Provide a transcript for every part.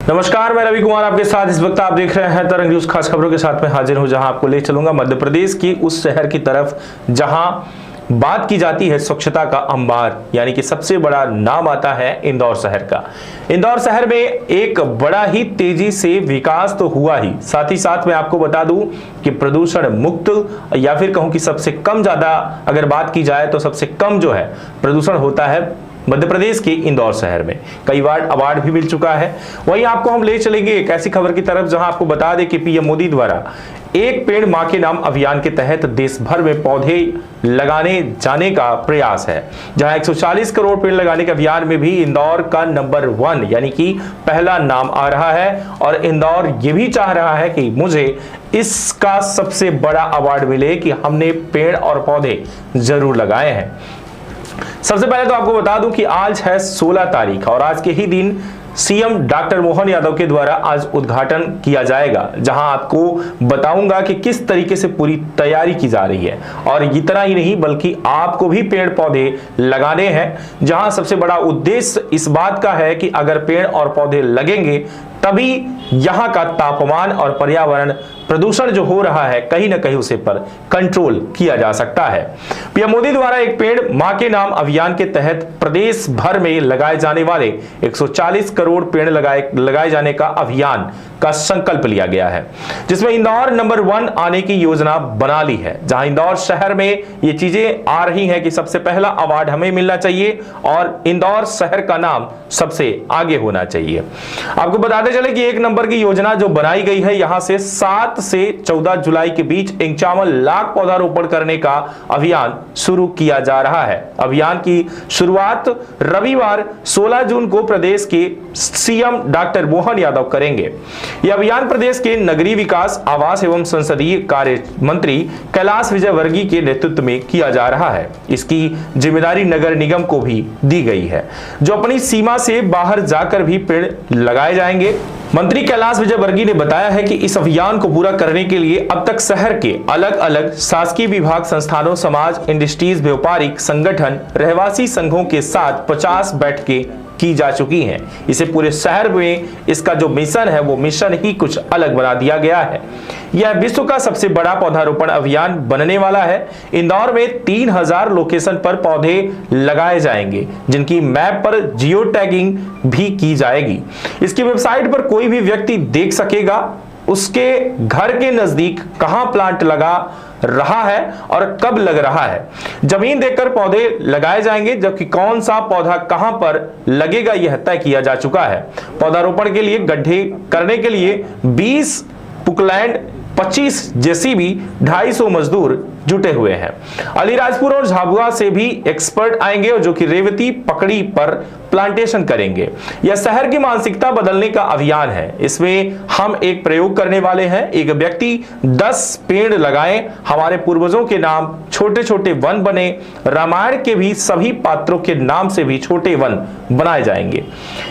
नमस्कार, मैं रवि कुमार आपके साथ। इस वक्त आप देख रहे हैं तरंग न्यूज। खास खबरों के साथ में हाजिर हूं, जहां आपको ले चलूंगा मध्य प्रदेश की उस शहर की तरफ जहां बात की जाती है स्वच्छता का अंबार, यानी कि सबसे बड़ा नाम आता है इंदौर शहर का। इंदौर शहर में एक बड़ा ही तेजी से विकास तो हुआ ही, साथ ही साथ मैं आपको बता दूं कि प्रदूषण मुक्त या फिर कहूं कि सबसे कम ज्यादा अगर बात की जाए तो सबसे कम जो है प्रदूषण होता है मध्य प्रदेश के इंदौर शहर में। कई बार अवार्ड भी मिल चुका है। वहीं आपको हम ले चलेंगे एक ऐसी खबर की तरफ जहां आपको बता दें कि पीएम मोदी द्वारा एक पेड़ मां के नाम अभियान के तहत देश भर में पौधे लगाने जाने का प्रयास है, जहां 140 करोड़ पेड़ लगाने के अभियान में भी इंदौर का नंबर 1 यानी कि पहला नाम आ रहा है। और इंदौर ये भी चाह रहा है कि मुझे इसका सबसे बड़ा अवार्ड मिले कि हमने पेड़ और पौधे जरूर लगाए हैं। सबसे पहले तो आपको बता दूं कि आज है 16 तारीख और आज के ही दिन सीएम डॉक्टर मोहन यादव के द्वारा आज उद्घाटन किया जाएगा, जहां आपको बताऊंगा कि किस तरीके से पूरी तैयारी की जा रही है। और इतना ही नहीं बल्कि आपको भी पेड़ पौधे लगाने हैं, जहां सबसे बड़ा उद्देश्य इस बात का है कि अगर पेड़ और पौधे लगेंगे तभी यहां का तापमान और पर्यावरण प्रदूषण जो हो रहा है कहीं ना कहीं उसे पर कंट्रोल किया जा सकता है। पीएम मोदी द्वारा एक पेड़ मां के नाम अभियान के तहत प्रदेश भर में लगाए जाने वाले 140 करोड़ पेड़ लगाए जाने का अभियान का संकल्प लिया गया है, जिसमें इंदौर नंबर 1 आने की योजना बना ली है। जहां इंदौर शहर में ये चीजें आ रही हैं कि सबसे पहला अवार्ड हमें मिलना चाहिए और इंदौर शहर का नाम सबसे आगे होना चाहिए। आपको बताते चले कि एक नंबर की योजना जो बनाई गई है, यहां से 7 से 14 जुलाई के बीच 51 लाख पौधारोपण करने का अभियान शुरू किया जा रहा है। अभियान की शुरुआत रविवार 16 जून को प्रदेश के सीएम डॉक्टर मोहन यादव करेंगे। यह अभियान प्रदेश के नगरीय विकास, आवास एवं संसदीय कार्य मंत्री कैलाश विजयवर्गीय के नेतृत्व में किया जा रहा है। इसकी जिम्मेदारी नगर निगम को भी दी गई है, जो अपनी सीमा से बाहर जाकर भी पेड़ लगाए जाएंगे। मंत्री कैलाश विजयवर्गीय ने बताया है कि इस अभियान को पूरा करने के लिए अब तक शहर के अलग अलग शासकीय विभाग, संस्थानों, समाज, इंडस्ट्रीज, व्यापारिक संगठन, रहवासी संघों के साथ 50 बैठकें की जा चुकी हैं। इसे पूरे शहर में इसका जो मिशन है वो मिशन ही कुछ अलग बना दिया गया है। यह विश्व का सबसे बड़ा पौधारोपण अभियान बनने वाला है। इंदौर में 3000 लोकेशन पर पौधे लगाए जाएंगे, जिनकी मैप पर जियो टैगिंग भी की जाएगी। इसकी वेबसाइट पर कोई भी व्यक्ति देख सकेगा उसके घर के नजदीक कहां प्लांट लगा रहा है और कब लग रहा है। जमीन देखकर पौधे लगाए जाएंगे, जबकि कौन सा पौधा कहां पर लगेगा यह तय किया जा चुका है। पौधारोपण के लिए गड्ढे करने के लिए 20 पुकलैंड, 25 जेसीबी, 250 मजदूर जुटे हुए हैं। अलीराजपुर और झाबुआ से भी एक्सपर्ट आएंगे जो कि रेवती पकड़ी पर प्लांटेशन करेंगे। यह शहर की मानसिकता बदलने का अभियान है। इसमें हम एक प्रयोग करने वाले हैं। एक व्यक्ति 10 पेड़ लगाए, हमारे पूर्वजों के नाम छोटे छोटे वन बने, रामायण के भी सभी पात्रों के नाम से भी छोटे वन बनाए जाएंगे।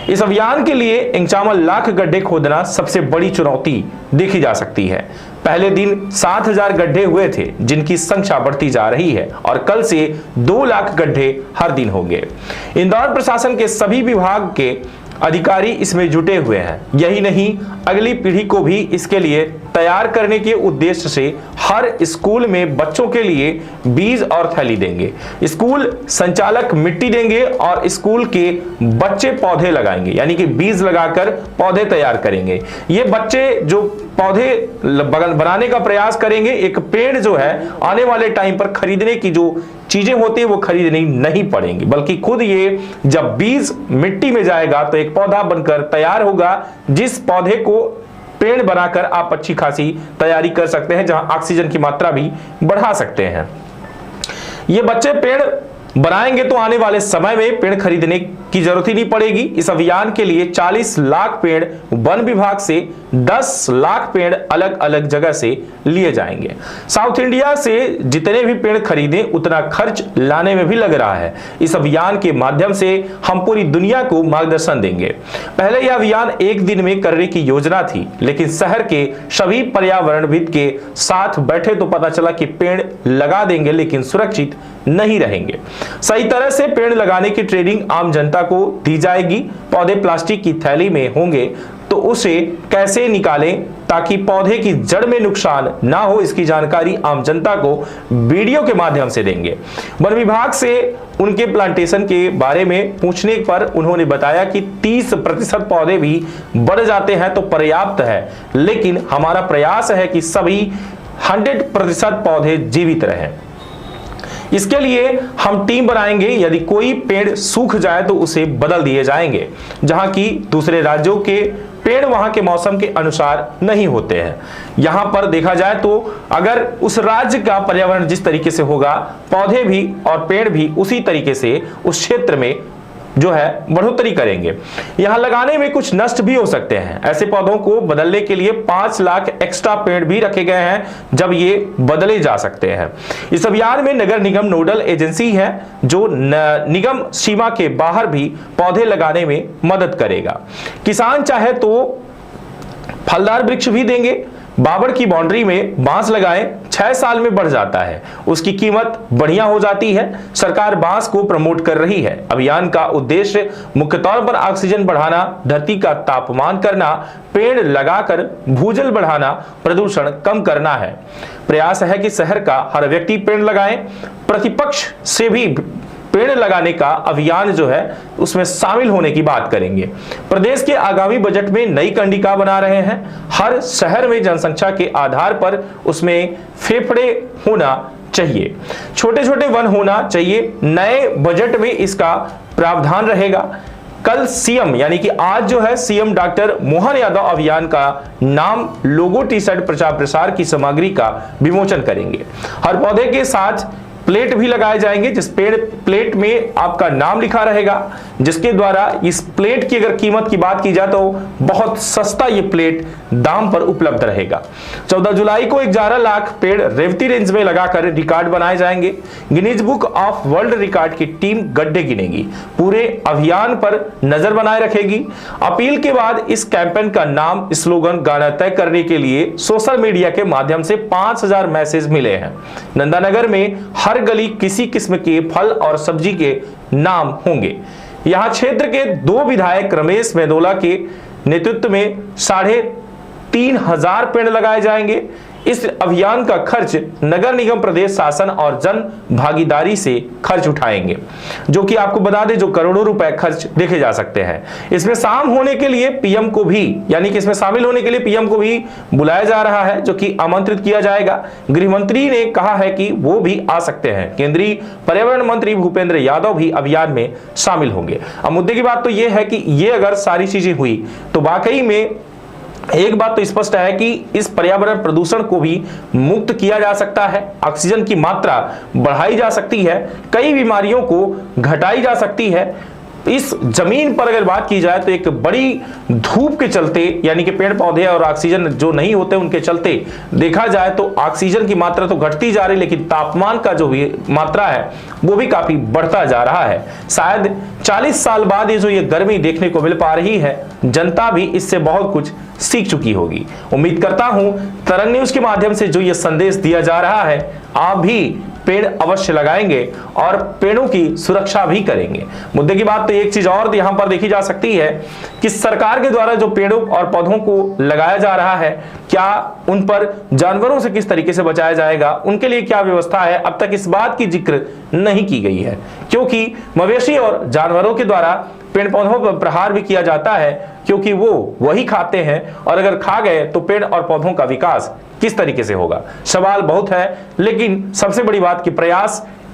इस अभियान के लिए 51 लाख गड्ढे खोदना सबसे बड़ी चुनौती देखी जा सकती है। पहले दिन 7000 गड्ढे हुए थे, जिनकी संख्या बढ़ती जा रही है और कल से 2 लाख गड्ढे हर दिन होंगे। इंदौर प्रशासन के सभी विभाग के अधिकारी इसमें जुटे हुए हैं। यही नहीं, अगली पीढ़ी को भी इसके लिए तैयार करने के उद्देश्य से हर स्कूल में बच्चों के लिए बीज और थैली देंगे। स्कूल संचालक मिट्टी देंगे और स्कूल के बच्चे पौधे लगाएंगे, यानी कि बीज लगाकर पौधे तैयार करेंगे। ये बच्चे जो पौधे बनाने का प्रयास करेंगे, एक पेड़ जो है आने वाले टाइम पर खरीदने की जो चीजें होती है वो खरीदनी नहीं पड़ेंगी, बल्कि खुद ये जब बीज मिट्टी में जाएगा तो एक पौधा बनकर तैयार होगा, जिस पौधे को पेड़ बनाकर आप अच्छी खासी तैयारी कर सकते हैं, जहां ऑक्सीजन की मात्रा भी बढ़ा सकते हैं। ये बच्चे पेड़ बनाएंगे तो आने वाले समय में पेड़ खरीदने की जरूरत ही नहीं पड़ेगी। इस अभियान के लिए 40 लाख पेड़ वन विभाग से 10 लाख पेड़ अलग अलग जगह से लिए जाएंगे। साउथ इंडिया से जितने भी पेड़ खरीदें उतना खर्च लाने में भी लग रहा है। इस अभियान के माध्यम से हम पूरी दुनिया को मार्गदर्शन देंगे। पहले यह अभियान एक दिन में करने की योजना थी, लेकिन शहर के सभी पर्यावरणविद के साथ बैठे तो पता चला कि पेड़ लगा देंगे लेकिन सुरक्षित नहीं रहेंगे। सही तरह से पेड़ लगाने की ट्रेनिंग आम जनता को दी जाएगी। पौधे प्लास्टिक की थैली में होंगे, तो उसे कैसे निकालें ताकि पौधे की जड़ में नुकसान ना हो, इसकी जानकारी आम जनता को वीडियो के माध्यम से देंगे। वन विभाग से उनके प्लांटेशन के बारे में पूछने पर उन्होंने बताया कि 30% पौधे भी बढ़ जाते हैं तो पर्याप्त है, लेकिन हमारा प्रयास है कि सभी 100% पौधे जीवित रहें। इसके लिए हम टीम बनाएंगे, यदि कोई पेड़ सूख जाए तो उसे बदल दिए जाएंगे, जहां की दूसरे राज्यों के पेड़ वहां के मौसम के अनुसार नहीं होते हैं। यहां पर देखा जाए तो अगर उस राज्य का पर्यावरण जिस तरीके से होगा, पौधे भी और पेड़ भी उसी तरीके से उस क्षेत्र में जो है बढ़ोतरी करेंगे। यहां लगाने में कुछ नष्ट भी हो सकते हैं। ऐसे पौधों को बदलने के लिए 5 लाख एक्स्ट्रा पेड़ भी रखे गए हैं, जब ये बदले जा सकते हैं। इस अभियान में नगर निगम नोडल एजेंसी है, जो निगम सीमा के बाहर भी पौधे लगाने में मदद करेगा। किसान चाहे तो फलदार वृक्ष भी देंगे। बाबर की बाउंड्री में बांस लगाएं, 6 साल में बढ़ जाता है, उसकी कीमत बढ़िया हो जाती है। सरकार बांस को प्रमोट कर रही है। अभियान का उद्देश्य मुख्य तौर पर ऑक्सीजन बढ़ाना, धरती का तापमान करना, पेड़ लगाकर भूजल बढ़ाना, प्रदूषण कम करना है। प्रयास है कि शहर का हर व्यक्ति पेड़ लगाए। प्रतिपक्ष से भी पेड़ लगाने का अभियान जो है उसमें शामिल होने की बात करेंगे। प्रदेश के आगामी बजट में नई कंडिका बना रहे हैं। हर शहर में जनसंख्या के आधार पर उसमें फेफड़े होना चाहिए, छोटे छोटे वन होना चाहिए। नए बजट में इसका प्रावधान रहेगा। कल सीएम यानी कि आज जो है सीएम डॉक्टर मोहन यादव अभियान का नाम, लोगो, टी शर्ट, प्रचार प्रसार की सामग्री का विमोचन करेंगे। हर पौधे के साथ प्लेट भी लगाए जाएंगे, जिस प्लेट में आपका नाम लिखा रहेगा, जिसके द्वारा इस प्लेट की अगर कीमत की बात की जाए तो बहुत सस्ता ये प्लेट दाम पर उपलब्ध रहेगा। 14 जुलाई को 11 लाख पेड़ रेवती रेंज में लगाकर रिकॉर्ड बनाए जाएंगे। Guinness book of world record की टीम गड्ढे गिनेगी, पूरे अभियान पर नजर बनाए रखेगी। अपील के बाद इस कैंपेन का नाम, स्लोगन, गाना तय करने के लिए सोशल मीडिया के माध्यम से 5000 मैसेज मिले हैं। नंदानगर में हर गली किसी किस्म के फल और सब्जी के नाम होंगे। यहां क्षेत्र के 2 विधायक रमेश मेदोला के नेतृत्व में 3500 पेड़ लगाए जाएंगे। इस अभियान का खर्च नगर निगम, प्रदेश शासन और जन भागीदारी से खर्च उठाएंगे, जो कि आपको बता दें जो करोड़ों रुपए खर्च देखे जा सकते हैं। इसमें शामिल होने के लिए पीएम को भी, यानी कि इसमें शामिल होने के लिए पीएम को भी बुलाया जा रहा है, जो कि आमंत्रित किया जाएगा। गृह मंत्री ने कहा है कि वो भी आ सकते हैं। केंद्रीय पर्यावरण मंत्री भूपेंद्र यादव भी अभियान में शामिल होंगे। अब मुद्दे की बात तो यह है कि ये अगर सारी चीजें हुई तो वाकई में एक बात तो स्पष्ट है कि इस पर्यावरण प्रदूषण को भी मुक्त किया जा सकता है, ऑक्सीजन की मात्रा बढ़ाई जा सकती है, कई बीमारियों को घटाई जा सकती है। इस जमीन पर अगर बात की जाए तो एक बड़ी धूप के चलते, यानी कि पेड़ पौधे और ऑक्सीजन जो नहीं होते उनके चलते देखा जाए तो ऑक्सीजन की मात्रा तो घटती जा रही, लेकिन तापमान का जो भी मात्रा है वो भी काफी बढ़ता जा रहा है। शायद 40 साल बाद ये गर्मी देखने को मिल पा रही है। जनता भी इससे बहुत कुछ सीख चुकी होगी। उम्मीद करता हूं तरंग न्यूज के माध्यम से जो ये संदेश दिया जा रहा है, आप भी पेड़ अवश्य लगाएंगे और पेड़ों की सुरक्षा भी करेंगे। मुद्दे की बात तो एक चीज और यहां पर देखी जा सकती है कि सरकार के द्वारा जो पेड़ों और पौधों को लगाया जा रहा है, क्या उन पर जानवरों से किस तरीके से बचाया जाएगा, उनके लिए क्या व्यवस्था है, अब तक इस बात की जिक्र नहीं की गई है, क्योंकि मवेशी और जानवरों के द्वारा पेड़ पौधों पर प्रहार भी किया जाता है, क्योंकि वो वही खाते हैं और अगर खा गए तो पेड़ और पौधों का विकास किस तरीके से होगा। सवाल बहुत है, लेकिन सबसे बड़ी बात कि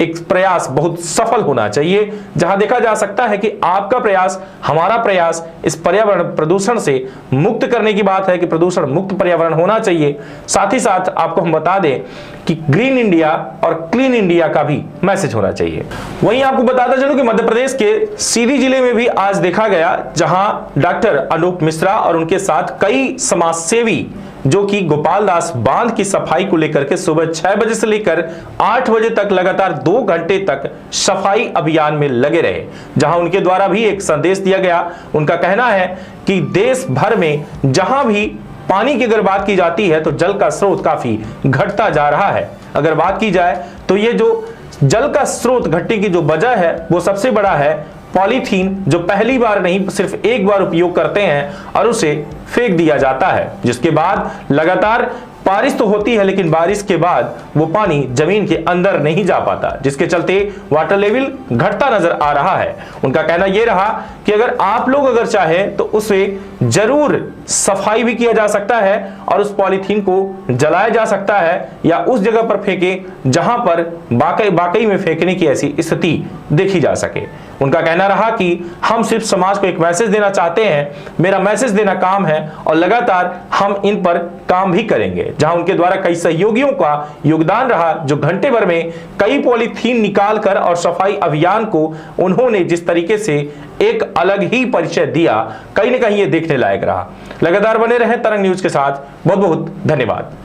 एक प्रयास बहुत सफल होना चाहिए, जहां देखा जा सकता है कि आपका प्रयास, हमारा प्रयास इस पर्यावरण प्रदूषण से मुक्त करने की बात है कि प्रदूषण मुक्त पर्यावरण होना चाहिए। साथ ही साथ आपको हम बता दें कि ग्रीन इंडिया और क्लीन इंडिया का भी मैसेज होना चाहिए। वहीं आपको बताता चलूं कि मध्य प्रदेश के सीधी जिले में भी आज देखा गया, जहां डॉक्टर अनूप मिश्रा और उनके साथ कई समाजसेवी जो कि गोपाल दास बांध की सफाई को लेकर के सुबह 6 बजे से लेकर 8 बजे तक लगातार 2 घंटे तक सफाई अभियान में लगे रहे, जहां उनके द्वारा भी एक संदेश दिया गया। उनका कहना है कि देश भर में जहां भी पानी की अगर बात की जाती है तो जल का स्रोत काफी घटता जा रहा है। अगर बात की जाए तो ये जो जल का स्रोत घटने की जो वजह है वो सबसे बड़ा है पॉलीथीन जो पहली बार नहीं सिर्फ एक बार उपयोग करते हैं और उसे फेंक दिया जाता है, जिसके बाद लगातार बारिश तो होती है लेकिन बारिश के बाद वो पानी जमीन के अंदर नहीं जा पाता, जिसके चलते वाटर लेवल घटता नजर आ रहा है। उनका कहना यह रहा कि अगर आप लोग अगर चाहें तो उसे जरूर सफाई भी किया जा सकता है और उस पॉलीथीन को जलाया जा सकता है या उस जगह पर फेंके जहां पर वाकई में फेंकने की ऐसी स्थिति देखी जा सके। उनका कहना रहा कि हम सिर्फ समाज को एक मैसेज देना चाहते हैं, मेरा मैसेज देना काम है और लगातार हम इन पर काम भी करेंगे। जहां उनके द्वारा कई सहयोगियों का योगदान रहा, जो घंटे भर में कई पॉलीथीन निकालकर और सफाई अभियान को उन्होंने जिस तरीके से एक अलग ही परिचय दिया, कहीं ना कहीं ये देखने लायक रहा। लगातार बने रहें तरंग न्यूज के साथ। बहुत बहुत धन्यवाद।